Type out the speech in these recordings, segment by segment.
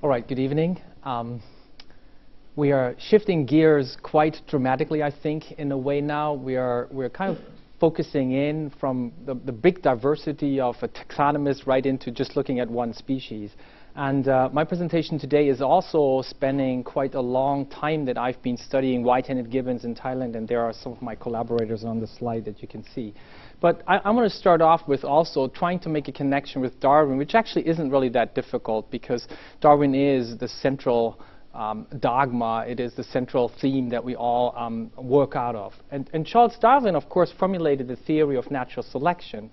All right, good evening. We are shifting gears quite dramatically, I think, in a way now. We're kind of focusing in from the big diversity of a taxonomist right into just looking at one species. And my presentation today is also spanning quite a long time that I've been studying white-handed gibbons in Thailand, and there are some of my collaborators on the slide that you can see. But I'm going to start off with also trying to make a connection with Darwin, which actually isn't really that difficult because Darwin is the central dogma. It is the central theme that we all work out of. And Charles Darwin, of course, formulated the theory of natural selection.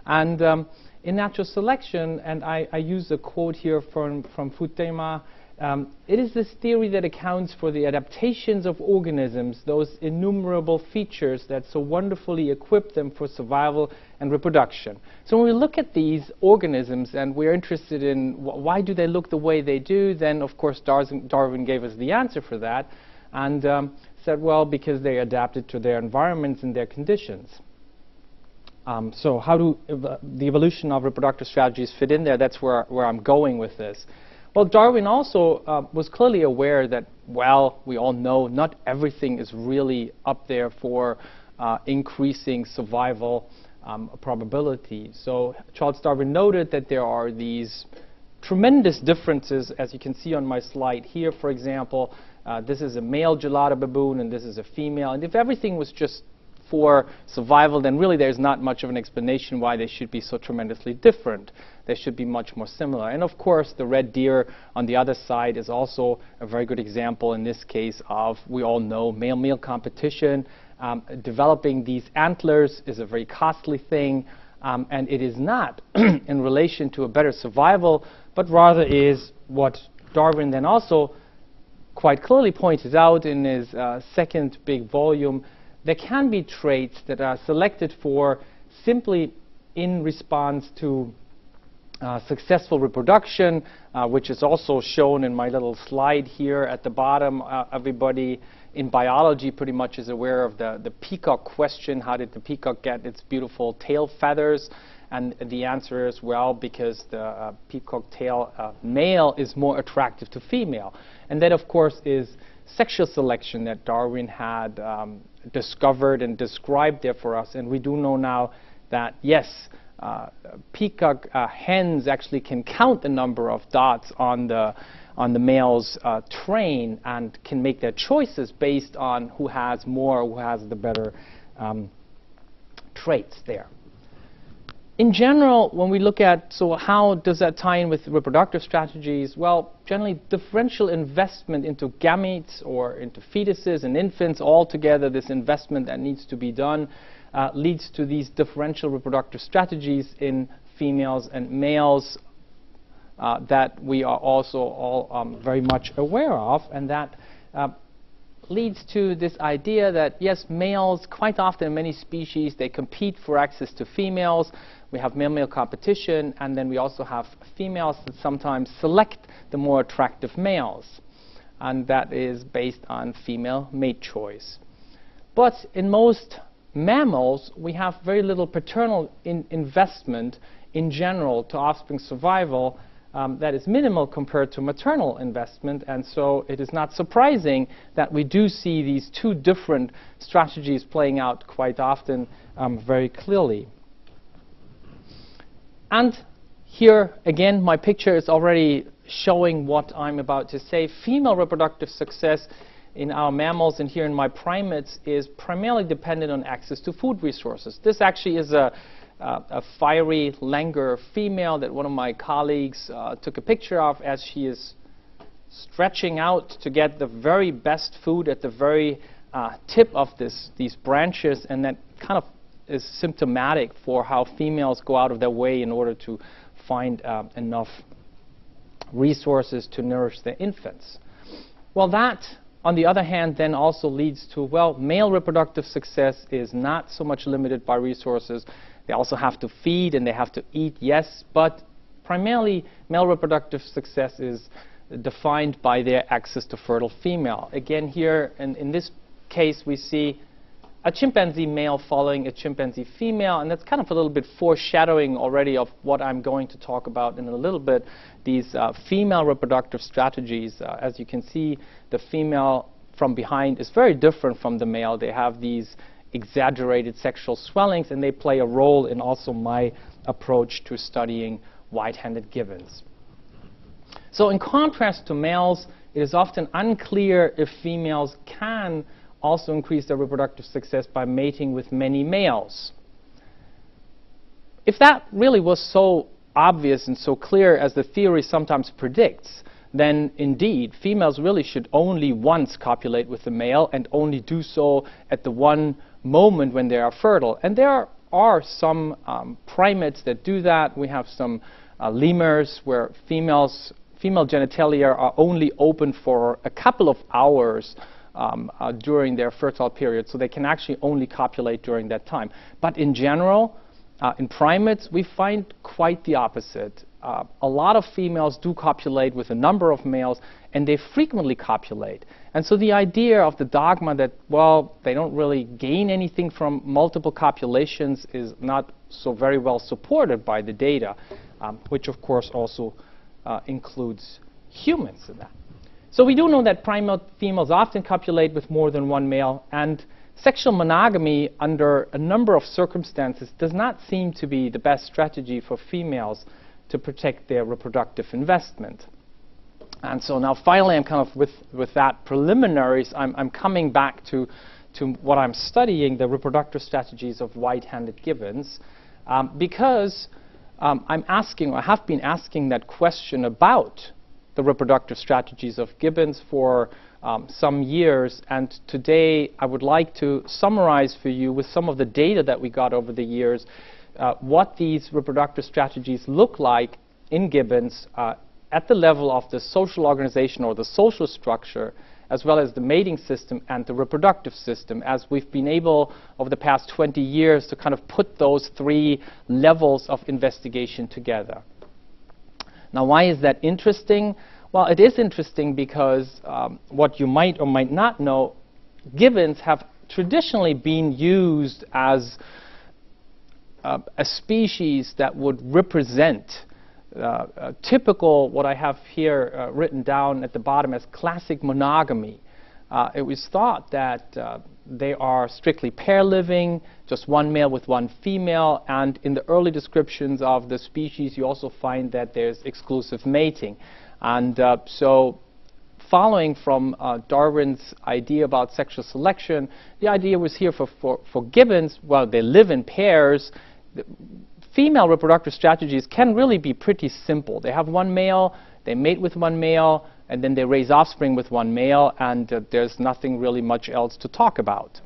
And in natural selection, and I use a quote here from Futema, it is this theory that accounts for the adaptations of organisms, those innumerable features that so wonderfully equip them for survival and reproduction. So when we look at these organisms and we're interested in why do they look the way they do, then of course Darwin gave us the answer for that and said, well, because they adapted to their environments and their conditions. So how do the evolution of reproductive strategies fit in there? That's where I'm going with this. Well, Darwin also was clearly aware that, well, we all know not everything is really up there for increasing survival probability. So Charles Darwin noted that there are these tremendous differences, as you can see on my slide here, for example. This is a male gelada baboon, and this is a female. And if everything was just for survival, then really there's not much of an explanation why they should be so tremendously different. They should be much more similar. And of course, the red deer on the other side is also a very good example in this case of, we all know, male-male competition. Developing these antlers is a very costly thing, and it is not in relation to a better survival, but rather is what Darwin then also quite clearly pointed out in his second big volume. There can be traits that are selected for simply in response to successful reproduction, which is also shown in my little slide here at the bottom. Everybody in biology pretty much is aware of the peacock question. How did the peacock get its beautiful tail feathers? And the answer is, well, because the peacock tail male is more attractive to female. And that, of course, is sexual selection that Darwin had discovered and described there for us. And we do know now that, yes, peacock hens actually can count the number of dots on the male's train and can make their choices based on who has more, who has the better traits there. In general, when we look at, so how does that tie in with reproductive strategies? Well, generally, differential investment into gametes or into fetuses and infants, altogether, this investment that needs to be done leads to these differential reproductive strategies in females and males that we are also all very much aware of, and that leads to this idea that, yes, males, quite often in many species, they compete for access to females. We have male-male competition, and then we also have females that sometimes select the more attractive males. And that is based on female mate choice. But in most mammals, we have very little paternal investment in general to offspring survival. That is minimal compared to maternal investment, and so it is not surprising that we do see these two different strategies playing out quite often very clearly. And here, again, my picture is already showing what I'm about to say. Female reproductive success in our mammals and here in my primates is primarily dependent on access to food resources. This actually is a fiery langur female that one of my colleagues took a picture of as she is stretching out to get the very best food at the very tip of these branches, and that kind of is symptomatic for how females go out of their way in order to find enough resources to nourish their infants. Well, that, on the other hand, then also leads to, well, male reproductive success is not so much limited by resources. They also have to feed and they have to eat, yes, but primarily male reproductive success is defined by their access to fertile female. Again, here in this case, we see a chimpanzee male following a chimpanzee female, and that's kind of a little bit foreshadowing already of what I'm going to talk about in a little bit, these female reproductive strategies. As you can see, the female from behind is very different from the male. They have these exaggerated sexual swellings, and they play a role in also my approach to studying white-handed gibbons. So in contrast to males, it is often unclear if females can also increase their reproductive success by mating with many males. If that really was so obvious and so clear as the theory sometimes predicts, then indeed females really should only once copulate with the male and only do so at the one moment when they are fertile. And there are some primates that do that. We have some lemurs where female genitalia are only open for a couple of hours during their fertile period, so they can actually only copulate during that time. But in general, in primates, we find quite the opposite. A lot of females do copulate with a number of males, and they frequently copulate. And so the idea of the dogma that, well, they don't really gain anything from multiple copulations is not so very well supported by the data, which of course also includes humans in that. So we do know that primate females often copulate with more than one male, and sexual monogamy under a number of circumstances does not seem to be the best strategy for females to protect their reproductive investment. And so now finally I'm kind of with that preliminaries, I'm coming back to what I'm studying, the reproductive strategies of white-handed gibbons, because I'm asking, or have been asking that question about the reproductive strategies of gibbons for some years, and today I would like to summarize for you with some of the data that we got over the years what these reproductive strategies look like in gibbons at the level of the social organization or the social structure, as well as the mating system and the reproductive system, as we've been able over the past 20 years to kind of put those three levels of investigation together. Now, why is that interesting? Well, it is interesting because what you might or might not know, gibbons have traditionally been used as a species that would represent typical, what I have here written down at the bottom as classic monogamy. It was thought that they are strictly pair-living, just one male with one female, and in the early descriptions of the species you also find that there's exclusive mating. And so following from Darwin's idea about sexual selection, the idea was here for gibbons, well, they live in pairs. Female reproductive strategies can really be pretty simple. They have one male, they mate with one male, and then they raise offspring with one male, and there's nothing really much else to talk about.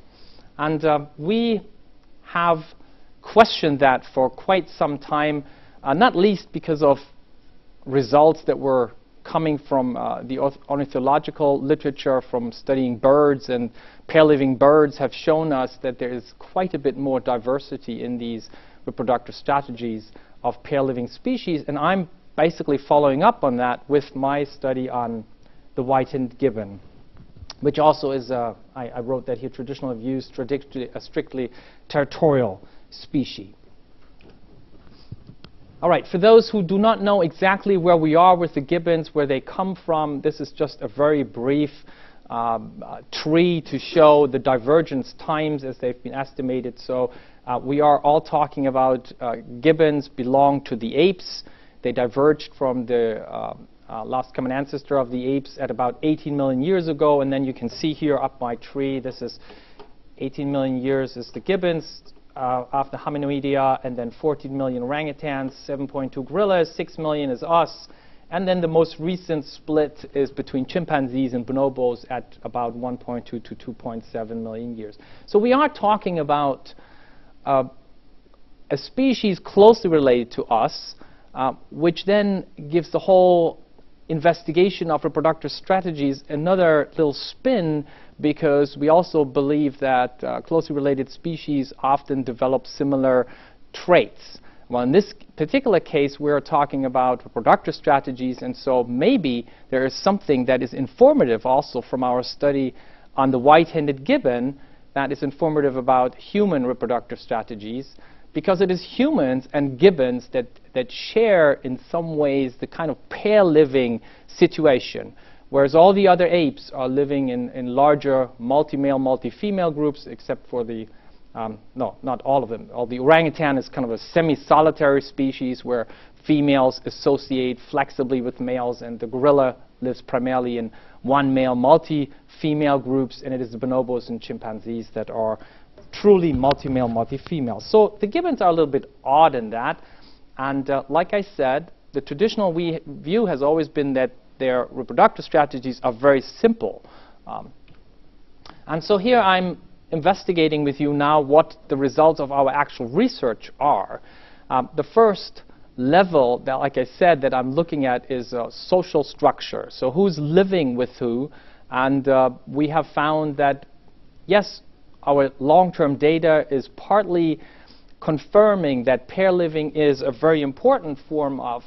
And we have questioned that for quite some time, not least because of results that were coming from the ornithological literature from studying birds, and pair-living birds have shown us that there is quite a bit more diversity in these reproductive strategies of pair-living species, and I'm basically following up on that with my study on the white-handed gibbon, which also is, I wrote that here, traditional views, a strictly territorial species. All right, for those who do not know exactly where we are with the gibbons, where they come from, this is just a very brief tree to show the divergence times as they've been estimated. So we are all talking about gibbons belong to the apes. They diverged from the last common ancestor of the apes at about 18 million years ago, and then you can see here up my tree, this is 18 million years is the gibbons after Hominidia, and then 14 million orangutans, 7.2 gorillas, 6 million is us, and then the most recent split is between chimpanzees and bonobos at about 1.2 to 2.7 million years. So we are talking about a species closely related to us, which then gives the whole investigation of reproductive strategies another little spin, because we also believe that closely related species often develop similar traits. Well, in this particular case, we're talking about reproductive strategies, and so maybe there is something that is informative also from our study on the white-handed gibbon that is informative about human reproductive strategies, because it is humans and gibbons that share in some ways the kind of pair living situation, whereas all the other apes are living in larger multi-male, multi-female groups, except for the, no, not all of them. The orangutan is kind of a semi-solitary species where females associate flexibly with males, and the gorilla lives primarily in one male, multi-female groups, and it is the bonobos and chimpanzees that are truly multi-male, multi-female. So the gibbons are a little bit odd in that, and like I said, the traditional view has always been that their reproductive strategies are very simple. And so here I'm investigating with you now what the results of our actual research are. The first level that, like I said, that I'm looking at is social structure. So who's living with who? And we have found that, yes, our long-term data is partly confirming that pair living is a very important form of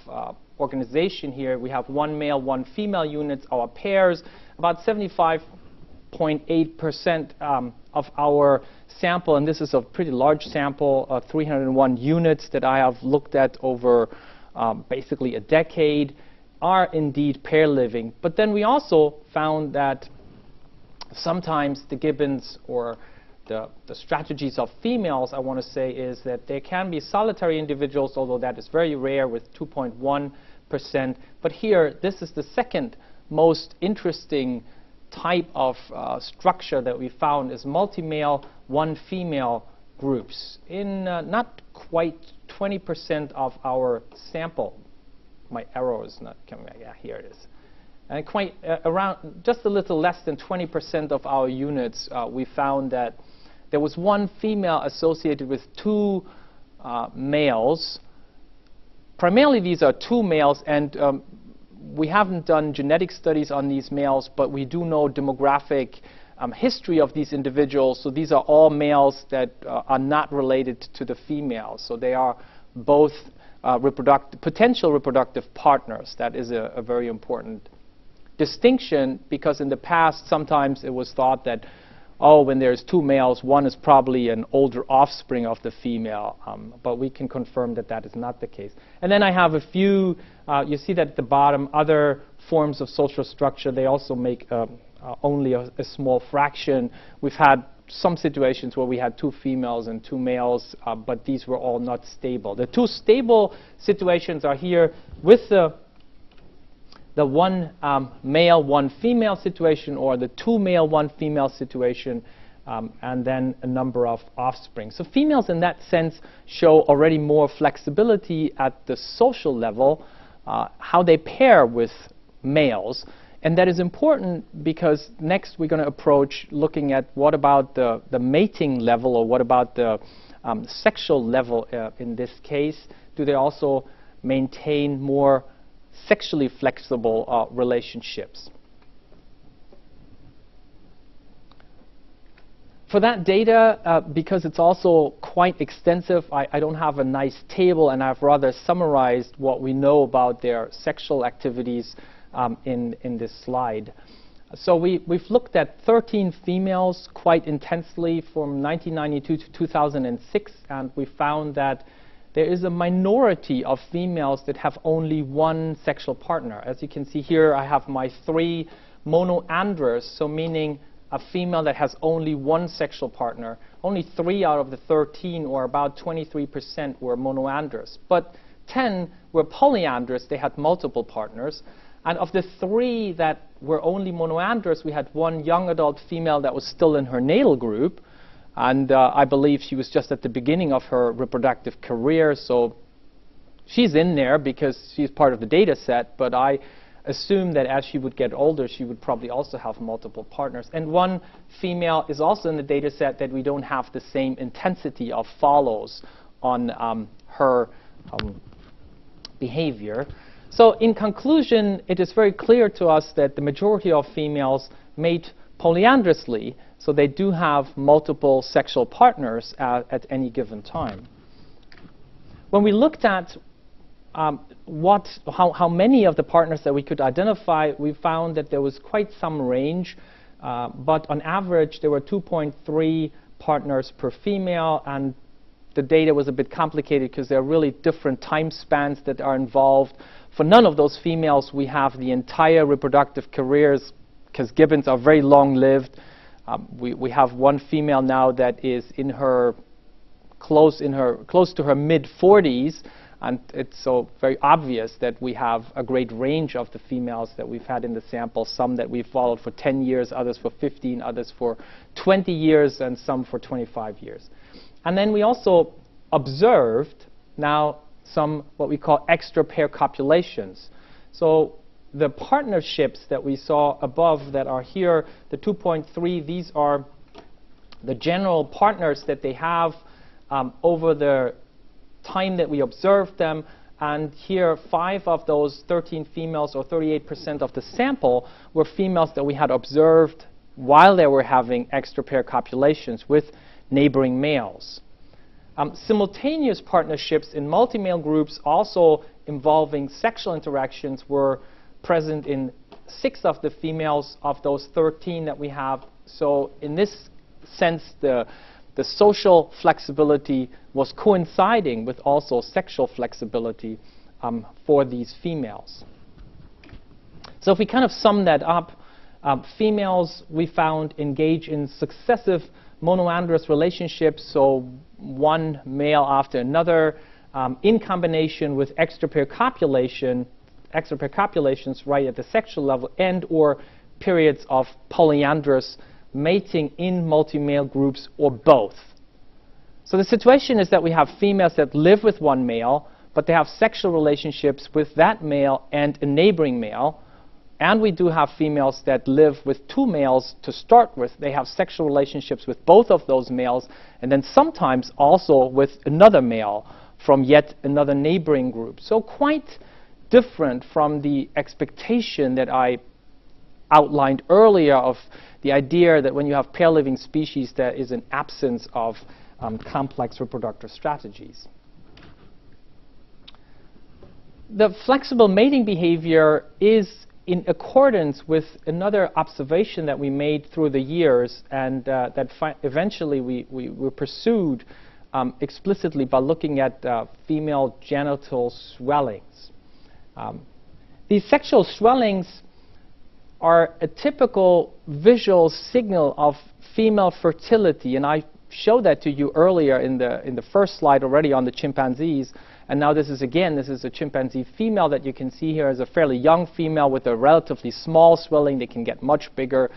organization here. We have one male, one female units, our pairs. About 75.8% of our sample, and this is a pretty large sample, 301 units that I have looked at over basically a decade, are indeed pair living. But then we also found that sometimes the gibbons or the strategies of females, I want to say, is that there can be solitary individuals, although that is very rare with 2.1%. But here, this is the second most interesting type of structure that we found is multi-male, one female groups in not quite 20% of our sample. My arrow is not coming back. Yeah, here it is. And quite around just a little less than 20% of our units, we found that there was one female associated with two males. Primarily, these are two males, and we haven't done genetic studies on these males, but we do know demographic history of these individuals. So these are all males that are not related to the females. So they are both potential reproductive partners. That is a very important distinction, because in the past, sometimes it was thought that, oh, when there's two males, one is probably an older offspring of the female. But we can confirm that that is not the case. And then I have a few, you see that at the bottom, other forms of social structure. They also make only a small fraction. We've had some situations where we had two females and two males, but these were all not stable. The two stable situations are here with the one male, one female situation, or the two male, one female situation, and then a number of offspring. So females in that sense show already more flexibility at the social level, how they pair with males. And that is important because next we're going to approach looking at what about the mating level, or what about the sexual level in this case. Do they also maintain more sexually flexible relationships? For that data, because it's also quite extensive, I don't have a nice table, and I've rather summarized what we know about their sexual activities in this slide. So we've looked at 13 females quite intensely from 1992 to 2006, and we found that there is a minority of females that have only one sexual partner. As you can see here, I have my 3 monoandrous, so meaning a female that has only one sexual partner. Only 3 out of the 13, or about 23%, were monoandrous. But 10 were polyandrous. They had multiple partners. And of the 3 that were only monoandrous, we had one young adult female that was still in her natal group. And I believe she was just at the beginning of her reproductive career, so she's in there because she's part of the data set, but I assume that as she would get older, she would probably also have multiple partners. And one female is also in the data set that we don't have the same intensity of follows on her behavior. So in conclusion, it is very clear to us that the majority of females mate polyandrously, so they do have multiple sexual partners at any given time. When we looked at how many of the partners that we could identify, we found that there was quite some range. But on average, there were 2.3 partners per female, and the data was a bit complicated because there are really different time spans that are involved. For none of those females, we have the entire reproductive careers, because gibbons are very long-lived. We have one female now that is close to her mid-40s, and it's so very obvious that we have a great range of the females that we've had in the sample, some that we've followed for 10 years, others for 15, others for 20 years, and some for 25 years. And then we also observed now some what we call extra pair copulations. So the partnerships that we saw above that are here, the 2.3, these are the general partners that they have over the time that we observed them. And here, 5 of those 13 females, or 38% of the sample, were females that we had observed while they were having extra pair copulations with neighboring males. Simultaneous partnerships in multi-male groups also involving sexual interactions were present in 6 of the females of those 13 that we have. So in this sense, the social flexibility was coinciding with also sexual flexibility for these females. So if we kind of sum that up, females we found engage in successive monoandrous relationships, so one male after another, in combination with extra pair copulations right at the sexual level, and or periods of polyandrous mating in multi-male groups, or both. So the situation is that we have females that live with one male, but they have sexual relationships with that male and a neighboring male. And we do have females that live with 2 males to start with. They have sexual relationships with both of those males, and then sometimes also with another male from yet another neighboring group. So quite different from the expectation that I outlined earlier of the idea that when you have pair-living species, there is an absence of complex reproductive strategies. The flexible mating behavior is in accordance with another observation that we made through the years, and that eventually we pursued explicitly by looking at female genital swellings. These sexual swellings are a typical visual signal of female fertility, and I showed that to you earlier in the first slide already on the chimpanzees. And now this is a chimpanzee female that you can see here as a fairly young female with a relatively small swelling. They can get much bigger.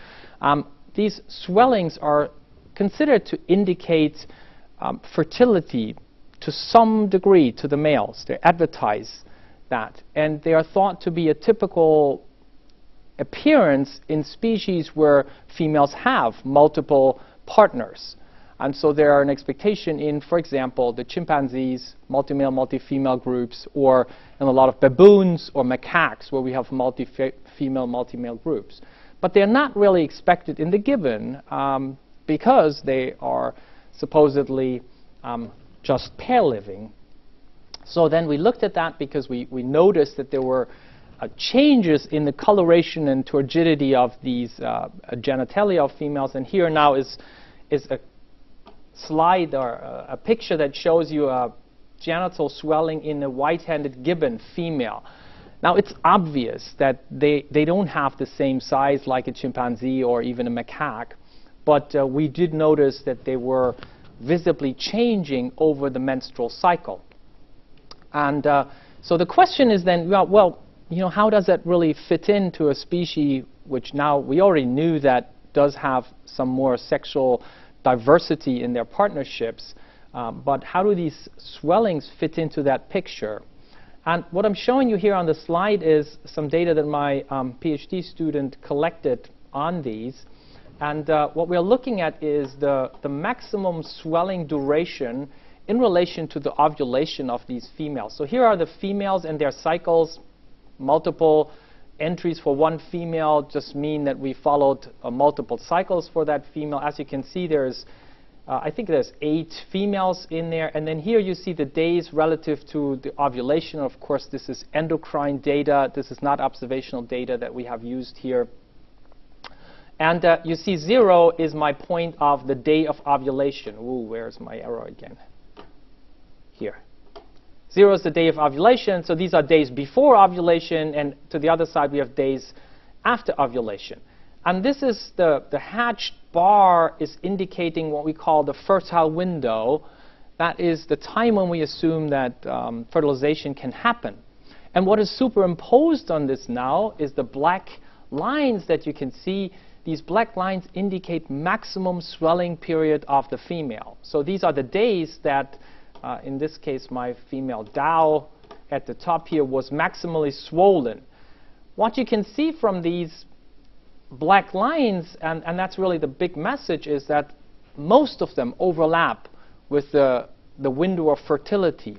These swellings are considered to indicate fertility to some degree to the males. They advertise that. And they are thought to be a typical appearance in species where females have multiple partners. And so there are an expectation in, for example, the chimpanzees, multi-male, multi-female groups, or in a lot of baboons or macaques where we have multi-female, multi-male groups. But they're not really expected in the gibbon because they are supposedly just pair-living. So then we looked at that because we noticed that there were changes in the coloration and turgidity of these genitalia of females. And here now is a slide or a picture that shows you a genital swelling in a white-handed gibbon female. Now it's obvious that they don't have the same size like a chimpanzee or even a macaque, but we did notice that they were visibly changing over the menstrual cycle. And so the question is then, well, you know, how does that really fit into a species which now we already knew that does have some more sexual diversity in their partnerships, but how do these swellings fit into that picture? And what I'm showing you here on the slide is some data that my PhD student collected on these. And what we're looking at is the maximum swelling duration in relation to the ovulation of these females. So here are the females and their cycles. Multiple entries for one female just mean that we followed multiple cycles for that female. As you can see, there's I think there's 8 females in there. And then here you see the days relative to the ovulation. Of course, this is endocrine data. This is not observational data that we have used here. And you see 0 is my point of the day of ovulation. Ooh, where's my arrow again? Here. 0 is the day of ovulation, so these are days before ovulation, and to the other side we have days after ovulation. And this is the hatched bar is indicating what we call the fertile window. That is the time when we assume that fertilization can happen. And what is superimposed on this now is the black lines that you can see. These black lines indicate maximum swelling period of the female. So these are the days that, in this case, my female Dow at the top here was maximally swollen. What you can see from these black lines, and that's really the big message, is that most of them overlap with the window of fertility.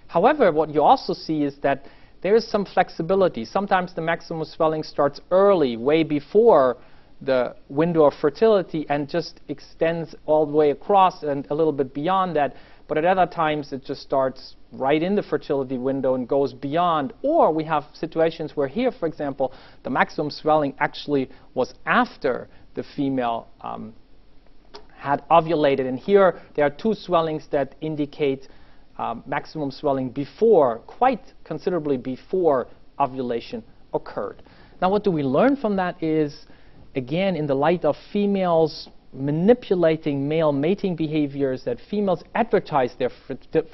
However, what you also see is that there is some flexibility. Sometimes the maximum swelling starts early, way before the window of fertility, and just extends all the way across and a little bit beyond that. But at other times, it just starts right in the fertility window and goes beyond. Or we have situations where here, for example, the maximum swelling actually was after the female had ovulated. And here, there are two swellings that indicate maximum swelling before, quite considerably before ovulation occurred. Now, what do we learn from that is, again, in the light of females manipulating male mating behaviors, that females advertise their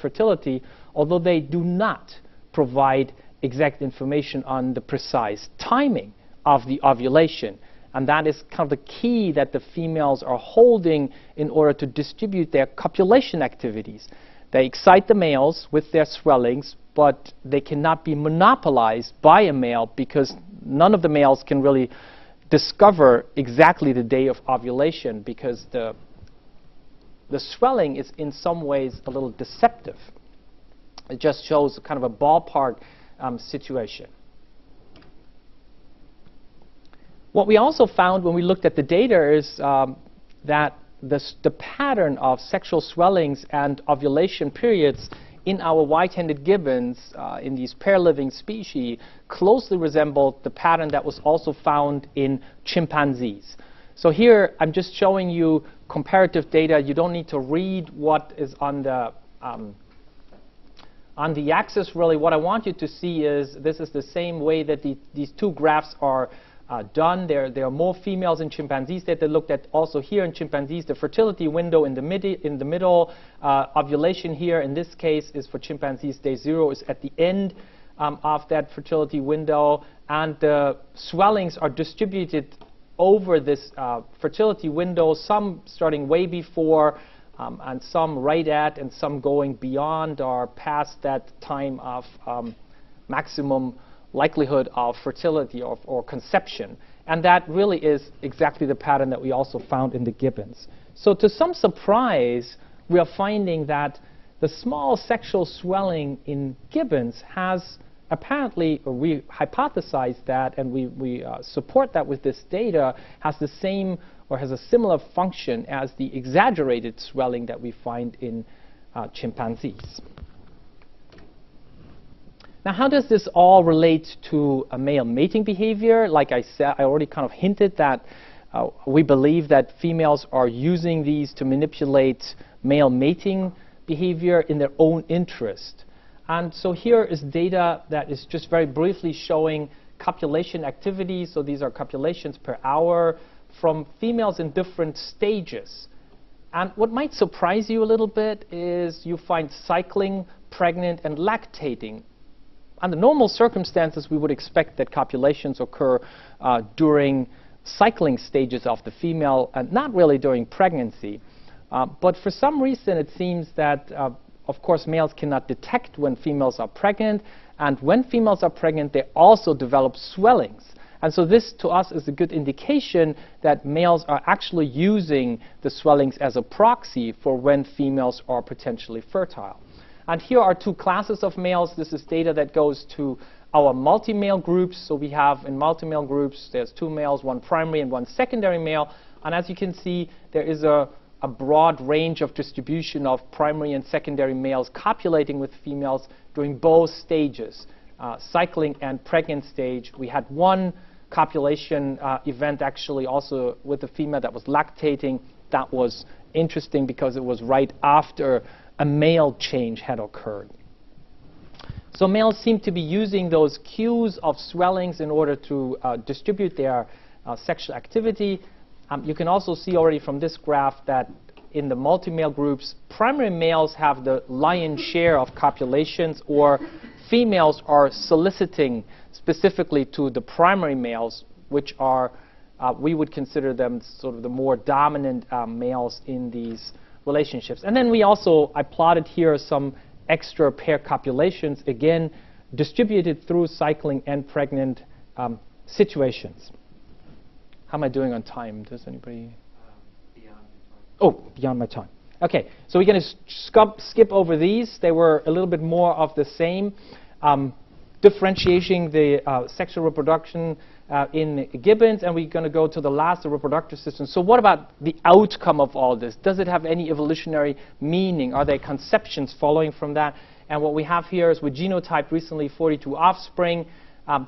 fertility, although they do not provide exact information on the precise timing of the ovulation. And that is kind of the key that the females are holding in order to distribute their copulation activities. They excite the males with their swellings, but they cannot be monopolized by a male because none of the males can really discover exactly the day of ovulation, because the swelling is in some ways a little deceptive. It just shows kind of a ballpark situation. What we also found when we looked at the data is that the pattern of sexual swellings and ovulation periods in our white-handed gibbons, in these pair-living species, closely resembled the pattern that was also found in chimpanzees. So here, I'm just showing you comparative data. You don't need to read what is on the axis, really. What I want you to see is this is the same way that these two graphs are done. There are more females in chimpanzees that they looked at. Also here in chimpanzees, the fertility window in the middle, ovulation here in this case is for chimpanzees. Day 0 is at the end of that fertility window, and the swellings are distributed over this fertility window, some starting way before, and some right at, and some going beyond or past that time of maximum likelihood of fertility or conception. And that really is exactly the pattern that we also found in the gibbons. So to some surprise, we are finding that the small sexual swelling in gibbons has apparently, or we hypothesize that, and we support that with this data, has the same or has a similar function as the exaggerated swelling that we find in chimpanzees. Now, how does this all relate to a male mating behavior? Like I said, I already kind of hinted that we believe that females are using these to manipulate male mating behavior in their own interest. And so here is data that is just very briefly showing copulation activity. So these are copulations per hour from females in different stages. And what might surprise you a little bit is you find cycling, pregnant, and lactating. Under normal circumstances, we would expect that copulations occur during cycling stages of the female and not really during pregnancy. But for some reason, it seems that, of course, males cannot detect when females are pregnant. And when females are pregnant, they also develop swellings. And so this, to us, is a good indication that males are actually using the swellings as a proxy for when females are potentially fertile. And here are two classes of males. This is data that goes to our multi-male groups. So we have in multi-male groups, there's two males, one primary and one secondary male. And as you can see, there is a broad range of distribution of primary and secondary males copulating with females during both stages, cycling and pregnant stage. We had one copulation event actually also with the female that was lactating. That was interesting because it was right after a male change had occurred. So males seem to be using those cues of swellings in order to distribute their sexual activity. You can also see already from this graph that in the multi-male groups, primary males have the lion's share of copulations, or females are soliciting specifically to the primary males, which are, we would consider them sort of the more dominant males in these relationships. And then I plotted here some extra pair copulations, again, distributed through cycling and pregnant situations. How am I doing on time? Does anybody? Beyond your time. Oh, beyond my time. Okay, so we're going to skip over these. They were a little bit more of the same. Differentiating the sexual reproduction in Gibbons, and we're going to go to the last, the reproductive system. So what about the outcome of all this? Does it have any evolutionary meaning? Are there conceptions following from that? And what we have here is we genotyped recently 42 offspring.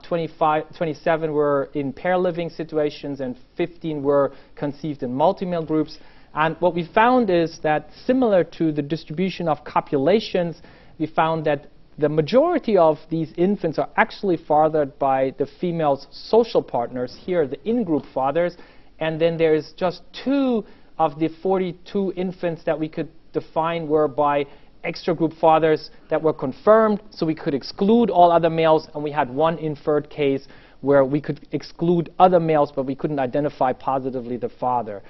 27 were in pair living situations, and 15 were conceived in multi-male groups. And what we found is that similar to the distribution of copulations, we found that the majority of these infants are actually fathered by the female's social partners, here the in-group fathers, and then there's just 2 of the 42 infants that we could define were by extra-group fathers that were confirmed, so we could exclude all other males, and we had 1 inferred case where we could exclude other males, but we couldn't identify positively the father.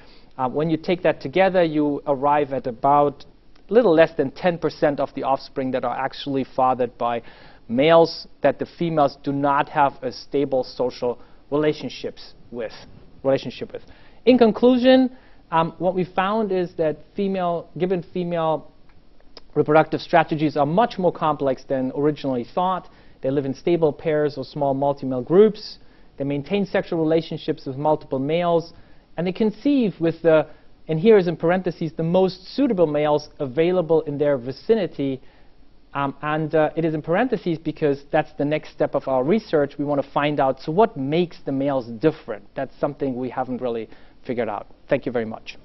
When you take that together, you arrive at about little less than 10% of the offspring that are actually fathered by males that the females do not have a stable social relationship with. In conclusion, what we found is that given female reproductive strategies are much more complex than originally thought. They live in stable pairs or small multi-male groups. They maintain sexual relationships with multiple males, and they conceive with the, and here is in parentheses, the most suitable males available in their vicinity. It is in parentheses because that's the next step of our research. We want to find out, so what makes the males different? That's something we haven't really figured out. Thank you very much.